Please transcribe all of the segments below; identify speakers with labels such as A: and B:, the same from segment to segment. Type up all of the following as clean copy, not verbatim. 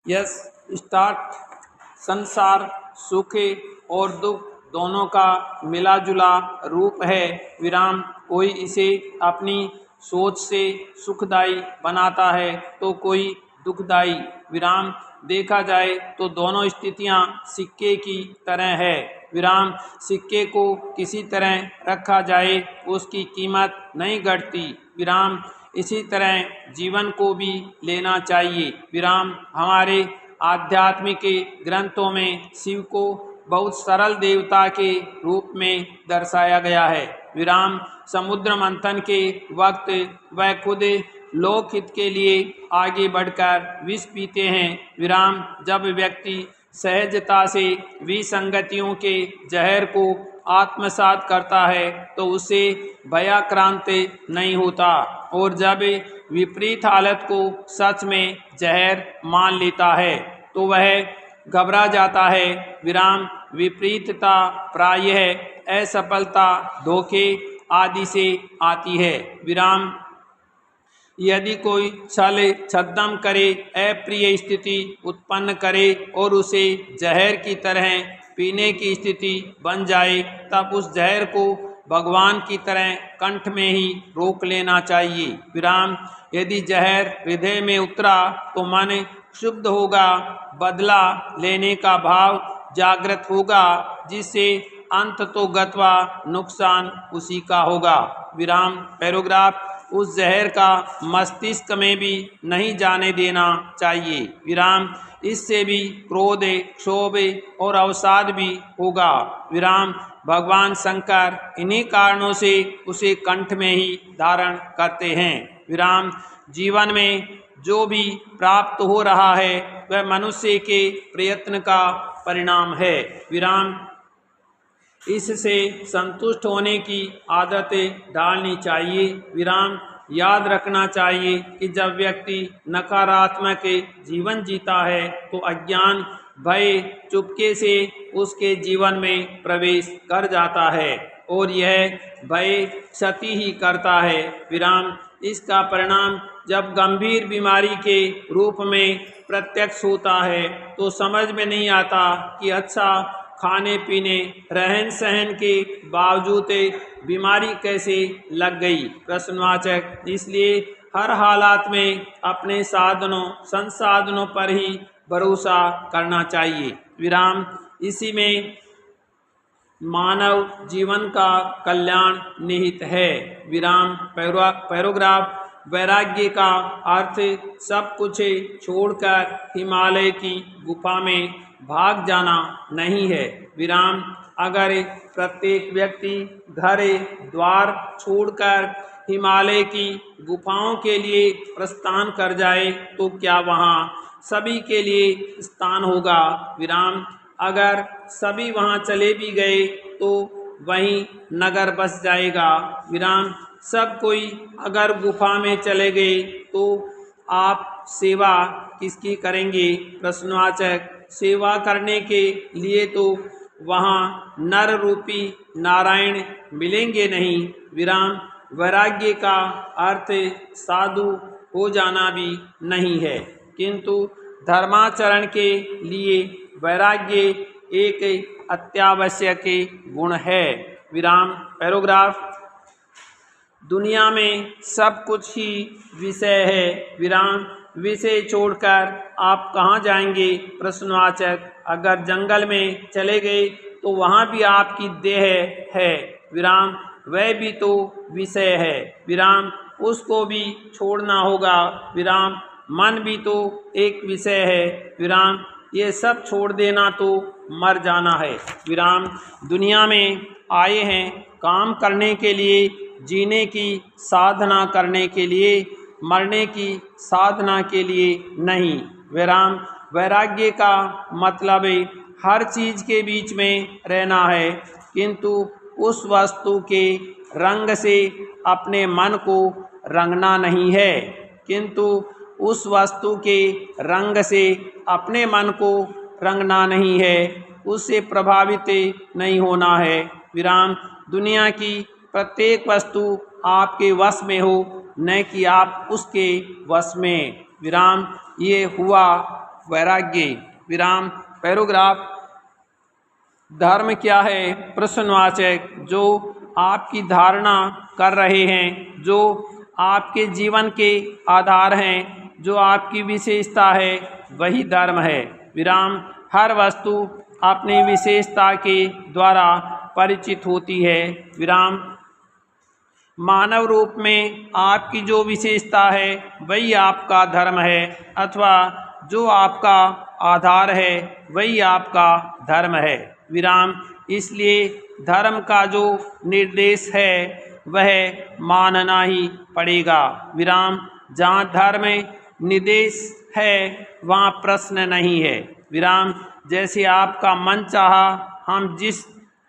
A: Yes start संसार सुख और दुख दोनों का मिला जुला रूप है। विराम कोई इसे अपनी सोच से सुखदायी बनाता है तो कोई दुखदायी। विराम देखा जाए तो दोनों स्थितियां सिक्के की तरह है। विराम सिक्के को किसी तरह रखा जाए उसकी कीमत नहीं घटती। विराम इसी तरह जीवन को भी लेना चाहिए। विराम हमारे आध्यात्मिक ग्रंथों में शिव को बहुत सरल देवता के रूप में दर्शाया गया है। विराम समुद्र मंथन के वक्त वह खुद लोकहित के लिए आगे बढ़कर विष पीते हैं। विराम जब व्यक्ति सहजता से विसंगतियों के जहर को आत्मसात करता है तो उसे भयाक्रांत नहीं होता, और जब विपरीत हालत को सच में जहर मान लेता है तो वह घबरा जाता है। विराम विपरीतता प्रायः असफलता, धोखे आदि से आती है। विराम यदि कोई छल छद्म करे, अप्रिय स्थिति उत्पन्न करे और उसे जहर की तरह पीने की स्थिति बन जाए, तब उस जहर को भगवान की तरह कंठ में ही रोक लेना चाहिए। विराम यदि जहर हृदय में उतरा तो मन शुद्ध होगा, बदला लेने का भाव जागृत होगा, जिससे अंत तो गत्वा नुकसान उसी का होगा। विराम पैराग्राफ उस जहर का मस्तिष्क में भी नहीं जाने देना चाहिए। विराम इससे भी क्रोध, क्षोभ और अवसाद भी होगा। विराम भगवान शंकर इन्हीं कारणों से उसे कंठ में ही धारण करते हैं। विराम जीवन में जो भी प्राप्त हो रहा है वह मनुष्य के प्रयत्न का परिणाम है। विराम इससे संतुष्ट होने की आदत डालनी चाहिए। विराम याद रखना चाहिए कि जब व्यक्ति नकारात्मक जीवन जीता है तो अज्ञान भय चुपके से उसके जीवन में प्रवेश कर जाता है और यह भय क्षति ही करता है। विराम इसका परिणाम जब गंभीर बीमारी के रूप में प्रत्यक्ष होता है तो समझ में नहीं आता कि अच्छा खाने पीने रहन सहन के बावजूद बीमारी कैसे लग गई। प्रश्नवाचक। इसलिए हर हालात में अपने साधनों संसाधनों पर ही भरोसा करना चाहिए। विराम इसी में मानव जीवन का कल्याण निहित है। विराम पैराग्राफ वैराग्य का अर्थ सब कुछ छोड़कर हिमालय की गुफा में भाग जाना नहीं है। विराम अगर प्रत्येक व्यक्ति घर द्वार छोड़कर हिमालय की गुफाओं के लिए प्रस्थान कर जाए तो क्या वहाँ सभी के लिए स्थान होगा। विराम अगर सभी वहाँ चले भी गए तो वहीं नगर बस जाएगा। विराम सब कोई अगर गुफा में चले गए तो आप सेवा किसकी करेंगे। प्रश्नवाचक। सेवा करने के लिए तो वहाँ नर रूपी नारायण मिलेंगे नहीं। विराम वैराग्य का अर्थ साधु हो जाना भी नहीं है, किंतु धर्माचरण के लिए वैराग्य एक अत्यावश्यक गुण है। विराम पैराग्राफ दुनिया में सब कुछ ही विषय है। विराम विषय छोड़कर आप कहाँ जाएंगे। प्रश्नवाचक। अगर जंगल में चले गए तो वहाँ भी आपकी देह है। विराम वह भी तो विषय है। विराम उसको भी छोड़ना होगा। विराम मन भी तो एक विषय है। विराम ये सब छोड़ देना तो मर जाना है। विराम दुनिया में आए हैं काम करने के लिए, जीने की साधना करने के लिए, मरने की साधना के लिए नहीं। विराम वैराग्य का मतलब हर चीज के बीच में रहना है, किंतु उस वस्तु के रंग से अपने मन को रंगना नहीं है, किंतु उस वस्तु के रंग से अपने मन को रंगना नहीं है, उससे प्रभावित नहीं होना है। विराम दुनिया की प्रत्येक वस्तु आपके वश में हो, न कि आप उसके वश में। विराम ये हुआ वैराग्य। विराम। पैराग्राफ। धर्म क्या है? प्रश्नवाचक। जो आपकी धारणा कर रहे हैं, जो आपके जीवन के आधार हैं, जो आपकी विशेषता है, वही धर्म है। विराम। हर वस्तु अपनी विशेषता के द्वारा परिचित होती है। विराम। मानव रूप में आपकी जो विशेषता है वही आपका धर्म है, अथवा जो आपका आधार है वही आपका धर्म है। विराम। इसलिए धर्म का जो निर्देश है वह मानना ही पड़ेगा। विराम। जहाँ धर्म निर्देश है वहाँ प्रश्न नहीं है। विराम। जैसे आपका मन चाहा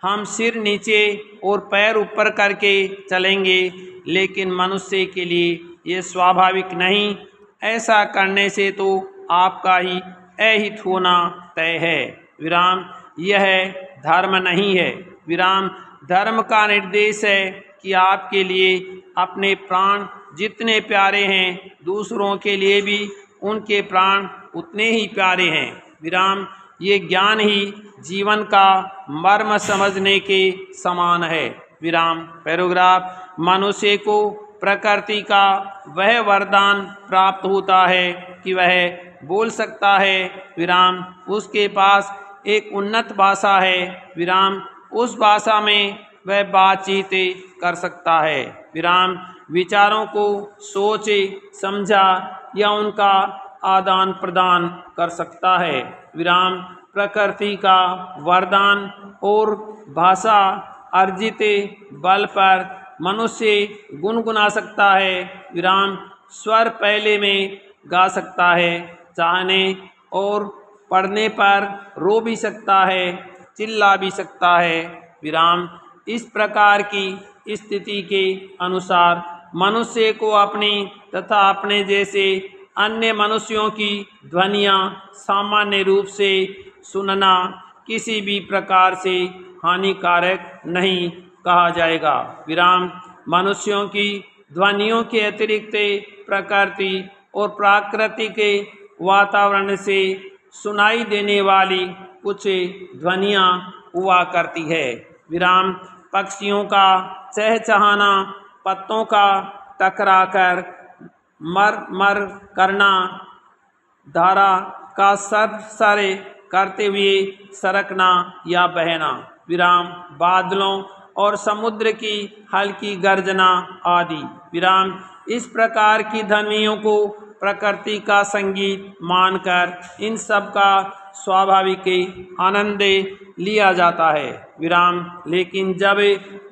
A: हम सिर नीचे और पैर ऊपर करके चलेंगे, लेकिन मनुष्य के लिए ये स्वाभाविक नहीं। ऐसा करने से तो आपका ही अहित होना तय है। विराम। यह धर्म नहीं है। विराम। धर्म का निर्देश है कि आपके लिए अपने प्राण जितने प्यारे हैं, दूसरों के लिए भी उनके प्राण उतने ही प्यारे हैं। विराम। ये ज्ञान ही जीवन का मर्म समझने के समान है। विराम। पैराग्राफ। मनुष्य को प्रकृति का वह वरदान प्राप्त होता है कि वह बोल सकता है। विराम। उसके पास एक उन्नत भाषा है। विराम। उस भाषा में वह बातचीत कर सकता है। विराम। विचारों को सोचे समझा या उनका आदान प्रदान कर सकता है। विराम। प्रकृति का वरदान और भाषा अर्जित बल पर मनुष्य गुनगुना सकता है। विराम। स्वर पहले में गा सकता है, चाहने और पढ़ने पर रो भी सकता है, चिल्ला भी सकता है। विराम। इस प्रकार की स्थिति के अनुसार मनुष्य को अपनी तथा अपने जैसे अन्य मनुष्यों की ध्वनियाँ सामान्य रूप से सुनना किसी भी प्रकार से हानिकारक नहीं कहा जाएगा। विराम। मनुष्यों की ध्वनियों के अतिरिक्त प्रकृति और प्रकृति के वातावरण से सुनाई देने वाली कुछ ध्वनियाँ हुआ करती है। विराम। पक्षियों का चहचहाना, पत्तों का टकराकर मर मर करना, धारा का सर करते हुए सरकना या बहना। विराम। बादलों और समुद्र की हल्की गर्जना आदि। विराम। इस प्रकार की ध्वनियों को प्रकृति का संगीत मानकर इन सब का स्वाभाविक आनंद लिया जाता है। विराम। लेकिन जब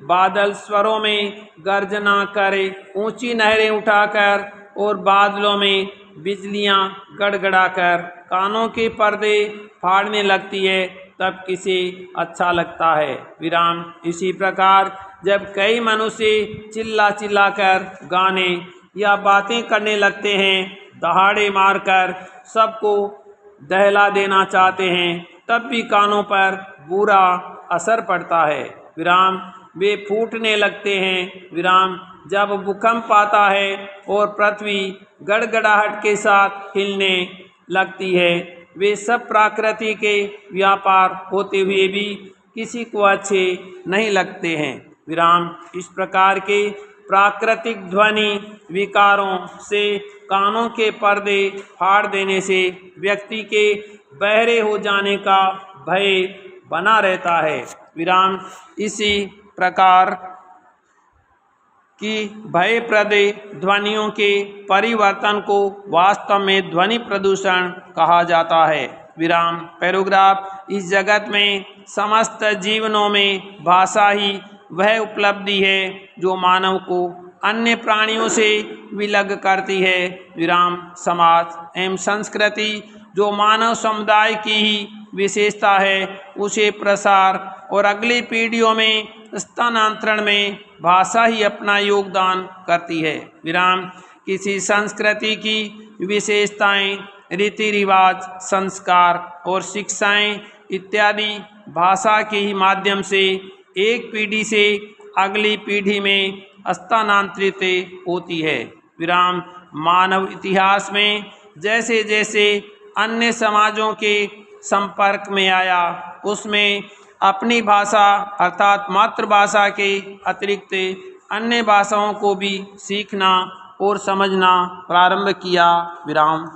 A: बादल स्वरों में गर्जना करे, ऊंची नहरें उठाकर और बादलों में बिजलियां गड़गड़ाकर कानों के पर्दे फाड़ने लगती है, तब किसे अच्छा लगता है। विराम। इसी प्रकार जब कई मनुष्य चिल्ला चिल्लाकर गाने या बातें करने लगते हैं, दहाड़े मारकर सबको दहला देना चाहते हैं, तब भी कानों पर बुरा असर पड़ता है। विराम। वे फूटने लगते हैं। विराम। जब भूकंप आता है और पृथ्वी गड़गड़ाहट के साथ हिलने लगती है, वे सब प्रकृति के व्यापार होते हुए भी किसी को अच्छे नहीं लगते हैं। विराम। इस प्रकार के प्राकृतिक ध्वनि विकारों से कानों के पर्दे फाड़ देने से व्यक्ति के बहरे हो जाने का भय बना रहता है। विराम। इसी प्रकार की भयप्रद ध्वनियों के परिवर्तन को वास्तव में ध्वनि प्रदूषण कहा जाता है। विराम। पैराग्राफ। इस जगत में समस्त जीवनों में भाषा ही वह उपलब्धि है जो मानव को अन्य प्राणियों से विलग करती है। विराम। समाज एवं संस्कृति जो मानव समुदाय की ही विशेषता है, उसे प्रसार और अगली पीढ़ियों में स्थानांतरण में भाषा ही अपना योगदान करती है। विराम। किसी संस्कृति की विशेषताएं, रीति रिवाज, संस्कार और शिक्षाएं इत्यादि भाषा के ही माध्यम से एक पीढ़ी से अगली पीढ़ी में स्थानांतरित होती है। विराम। मानव इतिहास में जैसे जैसे अन्य समाजों के संपर्क में आया, उसमें अपनी भाषा अर्थात मातृभाषा के अतिरिक्त अन्य भाषाओं को भी सीखना और समझना प्रारंभ किया। विराम।